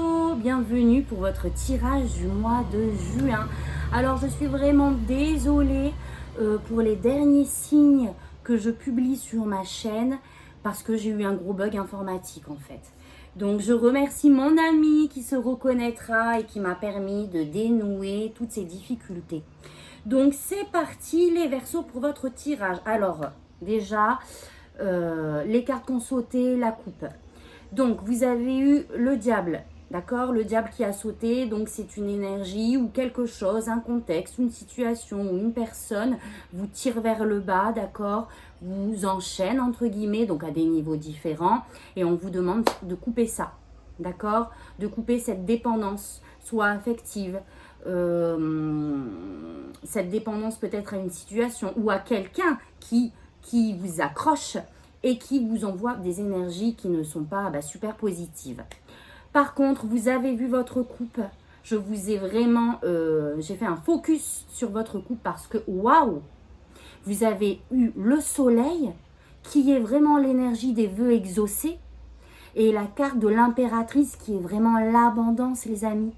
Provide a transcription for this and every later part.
Hello, bienvenue pour votre tirage du mois de juin. Alors je suis vraiment désolée pour les derniers signes que je publie sur ma chaîne parce que j'ai eu un gros bug informatique en fait. Donc je remercie mon ami qui se reconnaîtra et qui m'a permis de dénouer toutes ces difficultés. Donc c'est parti les Verseaux pour votre tirage. Alors déjà les cartes qu'on sauté, la coupe. Donc, vous avez eu le diable, d'accord? Le diable qui a sauté, donc c'est une énergie ou quelque chose, un contexte, une situation ou une personne vous tire vers le bas, d'accord? Vous enchaîne, entre guillemets, donc à des niveaux différents. Et on vous demande de couper ça, d'accord? De couper cette dépendance, soit affective, cette dépendance peut-être à une situation ou à quelqu'un qui vous accroche et qui vous envoie des énergies qui ne sont pas super positives. Par contre, vous avez vu votre coupe. Je vous ai vraiment, j'ai fait un focus sur votre coupe parce que, waouh, vous avez eu le soleil qui est vraiment l'énergie des vœux exaucés et la carte de l'impératrice qui est vraiment l'abondance, les amis.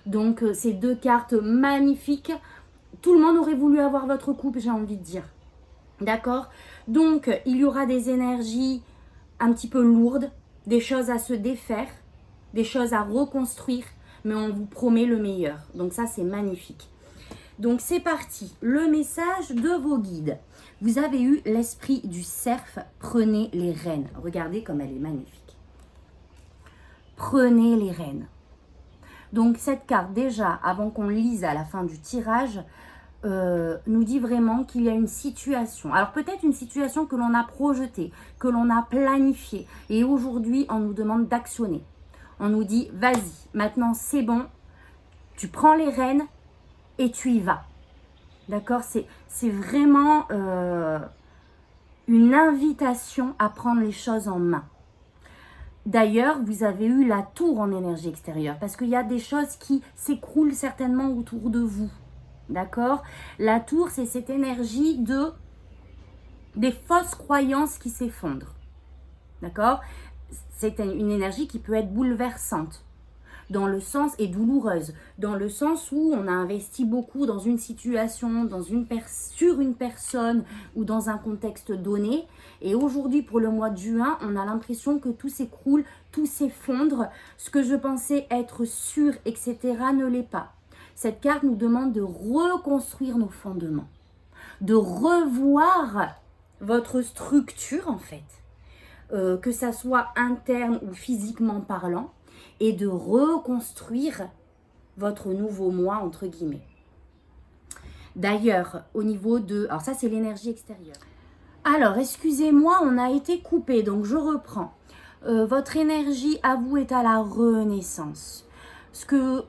Donc, ces deux cartes magnifiques. Tout le monde aurait voulu avoir votre coupe, j'ai envie de dire. D'accord? Donc, il y aura des énergies un petit peu lourdes, des choses à se défaire, des choses à reconstruire, mais on vous promet le meilleur. Donc ça, c'est magnifique. Donc, c'est parti. Le message de vos guides. Vous avez eu l'esprit du cerf. Prenez les rênes. Regardez comme elle est magnifique. Prenez les rênes. Donc, cette carte, déjà, avant qu'on lise à la fin du tirage, nous dit vraiment qu'il y a une situation. Alors peut-être une situation que l'on a projetée, que l'on a planifiée. Et aujourd'hui, on nous demande d'actionner. On nous dit, vas-y, maintenant c'est bon, tu prends les rênes et tu y vas. D'accord? C'est vraiment une invitation à prendre les choses en main. D'ailleurs, vous avez eu la tour en énergie extérieure parce qu'il y a des choses qui s'écroulent certainement autour de vous. D'accord? La tour, c'est cette énergie des fausses croyances qui s'effondrent. D'accord? C'est une énergie qui peut être bouleversante dans le sens et douloureuse, dans le sens où on a investi beaucoup dans une situation, sur une personne ou dans un contexte donné. Et aujourd'hui, pour le mois de juin, on a l'impression que tout s'écroule, tout s'effondre. Ce que je pensais être sûr, etc., ne l'est pas. Cette carte nous demande de reconstruire nos fondements, de revoir votre structure en fait, que ça soit interne ou physiquement parlant, et de reconstruire votre nouveau moi entre guillemets. D'ailleurs, au niveau de... Alors ça, c'est l'énergie extérieure. Alors, excusez-moi, on a été coupé, donc je reprends. Votre énergie à vous est à la renaissance. Ce que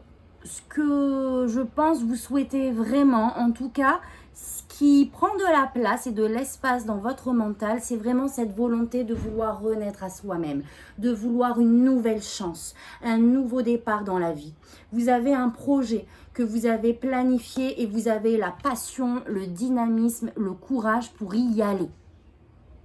je pense vous souhaitez vraiment, en tout cas, ce qui prend de la place et de l'espace dans votre mental, c'est vraiment cette volonté de vouloir renaître à soi-même, de vouloir une nouvelle chance, un nouveau départ dans la vie. Vous avez un projet que vous avez planifié et vous avez la passion, le dynamisme, le courage pour y aller.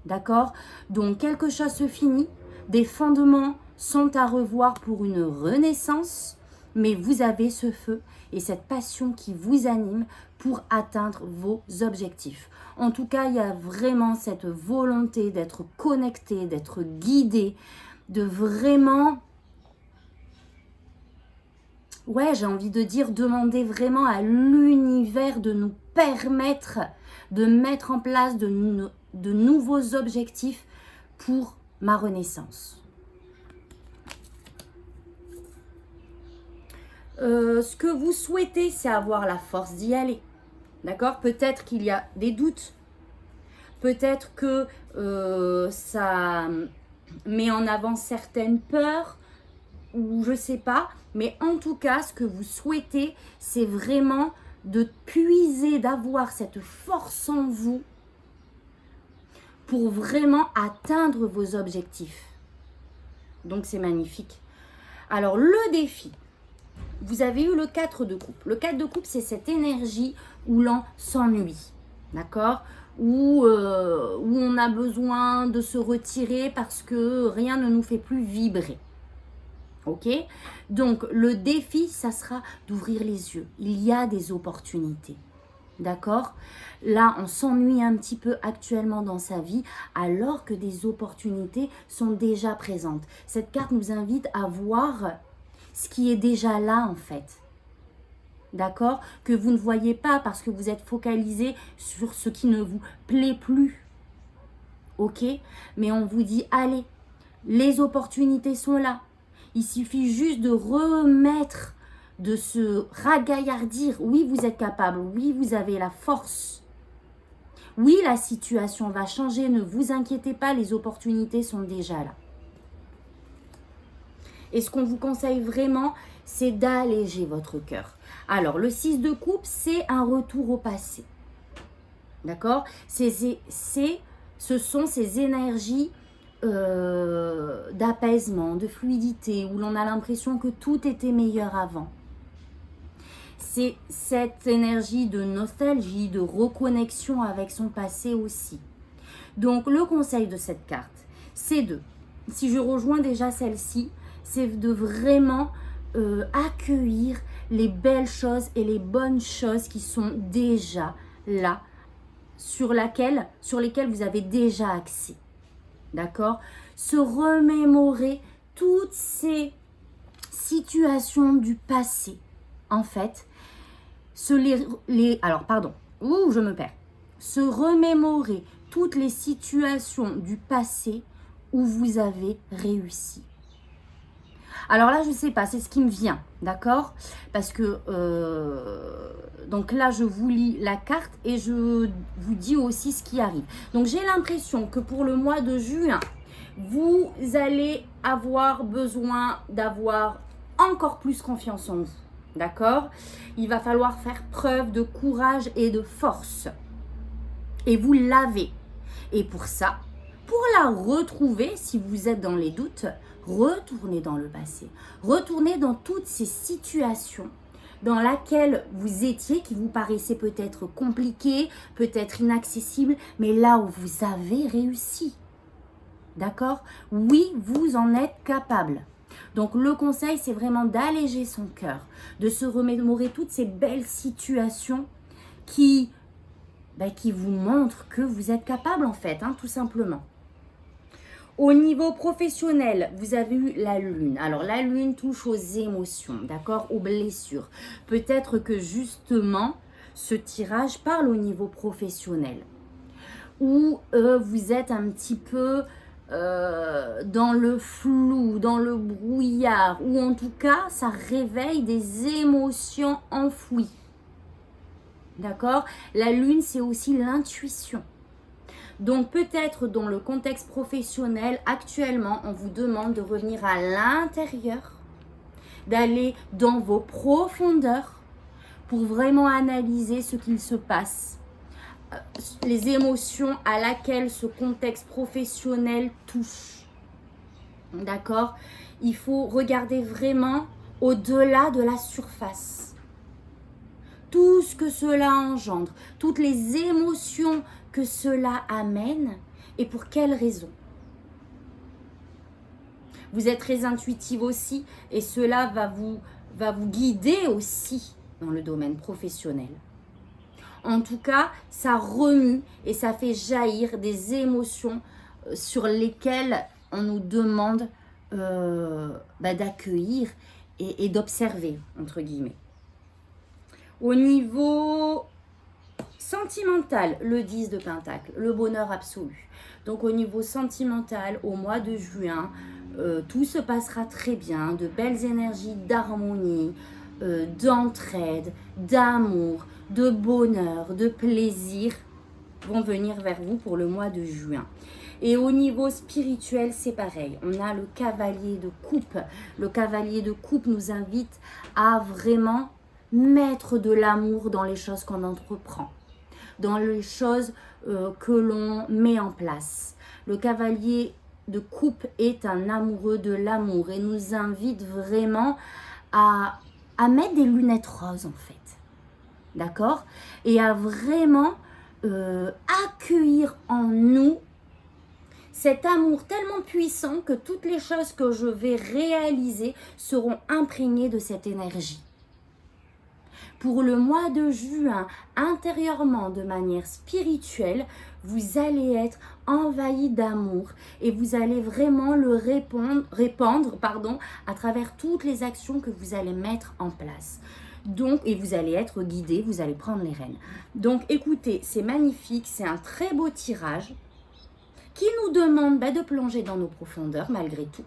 D'accord? Donc, quelque chose se finit, des fondements sont à revoir pour une renaissance. Mais vous avez ce feu et cette passion qui vous anime pour atteindre vos objectifs. En tout cas, il y a vraiment cette volonté d'être connecté, d'être guidé, de vraiment, ouais, j'ai envie de dire, demander vraiment à l'univers de nous permettre de mettre en place de nouveaux objectifs pour ma renaissance. Ce que vous souhaitez, c'est avoir la force d'y aller. D'accord? Peut-être qu'il y a des doutes. Peut-être que ça met en avant certaines peurs ou je sais pas. Mais en tout cas, ce que vous souhaitez, c'est vraiment de puiser, d'avoir cette force en vous pour vraiment atteindre vos objectifs. Donc, c'est magnifique. Alors, le défi. Vous avez eu le 4 de coupe. Le 4 de coupe, c'est cette énergie où l'on s'ennuie, d'accord? Où on a besoin de se retirer parce que rien ne nous fait plus vibrer. Ok? Donc, le défi, ça sera d'ouvrir les yeux. Il y a des opportunités. D'accord? Là, on s'ennuie un petit peu actuellement dans sa vie, alors que des opportunités sont déjà présentes. Cette carte nous invite à voir ce qui est déjà là, en fait. D'accord? Que vous ne voyez pas parce que vous êtes focalisé sur ce qui ne vous plaît plus. Ok? Mais on vous dit, allez, les opportunités sont là. Il suffit juste de remettre, de se ragaillardir. Oui, vous êtes capable. Oui, vous avez la force. Oui, la situation va changer. Ne vous inquiétez pas, les opportunités sont déjà là. Et ce qu'on vous conseille vraiment, c'est d'alléger votre cœur. Alors, le 6 de coupe, c'est un retour au passé. D'accord? Ce sont ces énergies d'apaisement, de fluidité, où l'on a l'impression que tout était meilleur avant. C'est cette énergie de nostalgie, de reconnexion avec son passé aussi. Donc, le conseil de cette carte, c'est si je rejoins déjà celle-ci, c'est de vraiment accueillir les belles choses et les bonnes choses qui sont déjà là, sur lesquelles vous avez déjà accès. D'accord? Se remémorer toutes ces situations du passé. En fait, se remémorer toutes les situations du passé où vous avez réussi. Alors là, je ne sais pas, c'est ce qui me vient, d'accord? Parce que, donc là, je vous lis la carte et je vous dis aussi ce qui arrive. Donc, j'ai l'impression que pour le mois de juin, vous allez avoir besoin d'avoir encore plus confiance en vous, d'accord? Il va falloir faire preuve de courage et de force. Et vous l'avez. Et pour ça, pour la retrouver, si vous êtes dans les doutes, retournez dans le passé. Retournez dans toutes ces situations dans lesquelles vous étiez, qui vous paraissaient peut-être compliquées, peut-être inaccessibles, mais là où vous avez réussi. D'accord? Oui, vous en êtes capable. Donc le conseil, c'est vraiment d'alléger son cœur, de se remémorer toutes ces belles situations qui vous montrent que vous êtes capable en fait, tout simplement. Au niveau professionnel, vous avez eu la lune. Alors la lune touche aux émotions, d'accord, aux blessures. Peut-être que justement, ce tirage parle au niveau professionnel. Où vous êtes un petit peu dans le flou, dans le brouillard. Ou en tout cas, ça réveille des émotions enfouies. D'accord? La lune, c'est aussi l'intuition. Donc peut-être dans le contexte professionnel, actuellement, on vous demande de revenir à l'intérieur, d'aller dans vos profondeurs pour vraiment analyser ce qu'il se passe, les émotions à laquelle ce contexte professionnel touche. D'accord? Il faut regarder vraiment au-delà de la surface. Tout ce que cela engendre, toutes les émotions que cela amène et pour quelles raisons. Vous êtes très intuitive aussi et cela va vous guider aussi dans le domaine professionnel. En tout cas, ça remue et ça fait jaillir des émotions sur lesquelles on nous demande d'accueillir et d'observer, entre guillemets. Au niveau sentimental, le 10 de Pentacle, le bonheur absolu. Donc au niveau sentimental, au mois de juin, tout se passera très bien, de belles énergies d'harmonie, d'entraide, d'amour, de bonheur, de plaisir vont venir vers vous pour le mois de juin. Et au niveau spirituel, c'est pareil. On a le cavalier de coupe. Le cavalier de coupe nous invite à vraiment mettre de l'amour dans les choses qu'on entreprend, dans les choses que l'on met en place. Le cavalier de coupe est un amoureux de l'amour et nous invite vraiment à mettre des lunettes roses en fait. D'accord? Et à vraiment accueillir en nous Cet amour tellement puissant que toutes les choses que je vais réaliser seront imprégnées de cette énergie. Pour le mois de juin, intérieurement, de manière spirituelle, vous allez être envahi d'amour et vous allez vraiment le répandre à travers toutes les actions que vous allez mettre en place. Donc, et vous allez être guidé, vous allez prendre les rênes. Donc, écoutez, c'est magnifique, c'est un très beau tirage qui nous demande de plonger dans nos profondeurs malgré tout,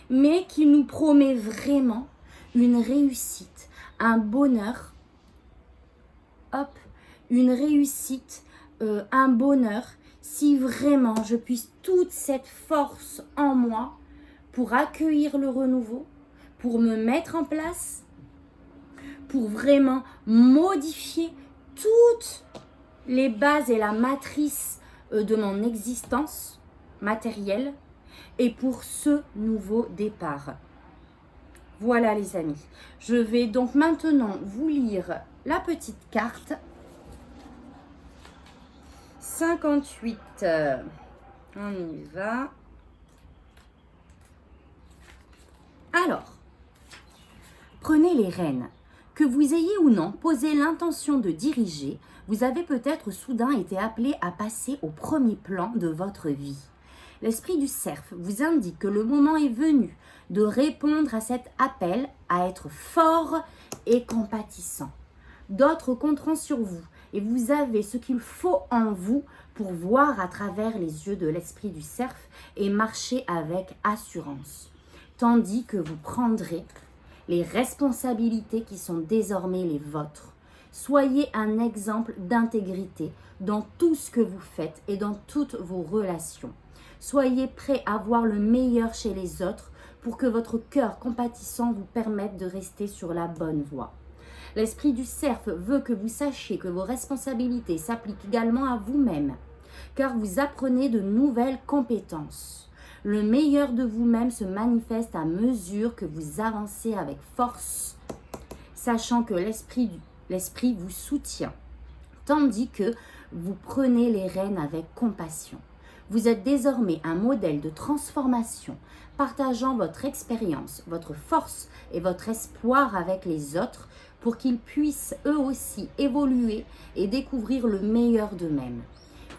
mais qui nous promet vraiment une réussite, un bonheur, une réussite, un bonheur, si vraiment je puisse toute cette force en moi pour accueillir le renouveau, pour me mettre en place, pour vraiment modifier toutes les bases et la matrice de mon existence matérielle et pour ce nouveau départ. Voilà les amis, je vais donc maintenant vous lire la petite carte 58. On y va. Alors, prenez les rênes. Que vous ayez ou non posé l'intention de diriger, vous avez peut-être soudain été appelé à passer au premier plan de votre vie. L'esprit du cerf vous indique que le moment est venu de répondre à cet appel à être fort et compatissant. D'autres compteront sur vous et vous avez ce qu'il faut en vous pour voir à travers les yeux de l'esprit du cerf et marcher avec assurance, tandis que vous prendrez les responsabilités qui sont désormais les vôtres. Soyez un exemple d'intégrité dans tout ce que vous faites et dans toutes vos relations. Soyez prêt à voir le meilleur chez les autres pour que votre cœur compatissant vous permette de rester sur la bonne voie. L'esprit du cerf veut que vous sachiez que vos responsabilités s'appliquent également à vous-même, car vous apprenez de nouvelles compétences. Le meilleur de vous-même se manifeste à mesure que vous avancez avec force, sachant que l'esprit vous soutient, tandis que vous prenez les rênes avec compassion. Vous êtes désormais un modèle de transformation, partageant votre expérience, votre force et votre espoir avec les autres pour qu'ils puissent eux aussi évoluer et découvrir le meilleur d'eux-mêmes.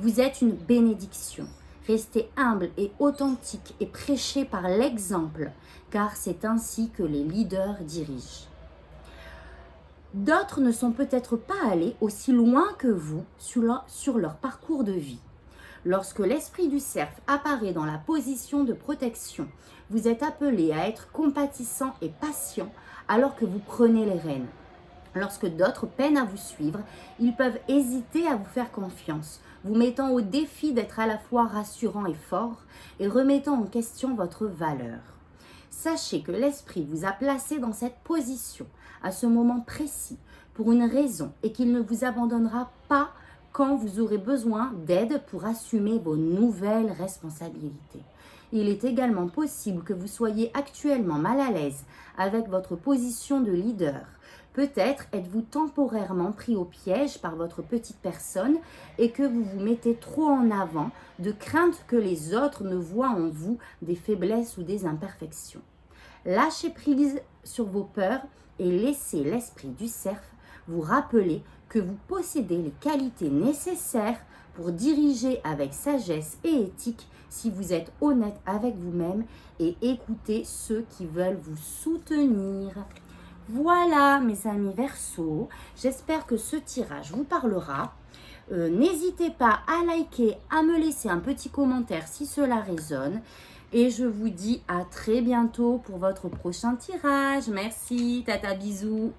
Vous êtes une bénédiction. Restez humble et authentique et prêchez par l'exemple, car c'est ainsi que les leaders dirigent. D'autres ne sont peut-être pas allés aussi loin que vous sur leur parcours de vie. Lorsque l'esprit du cerf apparaît dans la position de protection, vous êtes appelé à être compatissant et patient alors que vous prenez les rênes. Lorsque d'autres peinent à vous suivre, ils peuvent hésiter à vous faire confiance, vous mettant au défi d'être à la fois rassurant et fort et remettant en question votre valeur. Sachez que l'esprit vous a placé dans cette position à ce moment précis pour une raison et qu'il ne vous abandonnera pas quand vous aurez besoin d'aide pour assumer vos nouvelles responsabilités. Il est également possible que vous soyez actuellement mal à l'aise avec votre position de leader. Peut-être êtes-vous temporairement pris au piège par votre petite personne et que vous vous mettez trop en avant de crainte que les autres ne voient en vous des faiblesses ou des imperfections. Lâchez prise sur vos peurs et laissez l'esprit du cerf vous rappeler que vous possédez les qualités nécessaires pour diriger avec sagesse et éthique si vous êtes honnête avec vous-même et écoutez ceux qui veulent vous soutenir. Voilà mes amis Verseau, j'espère que ce tirage vous parlera. N'hésitez pas à liker, à me laisser un petit commentaire si cela résonne. Et je vous dis à très bientôt pour votre prochain tirage. Merci, tata, bisous.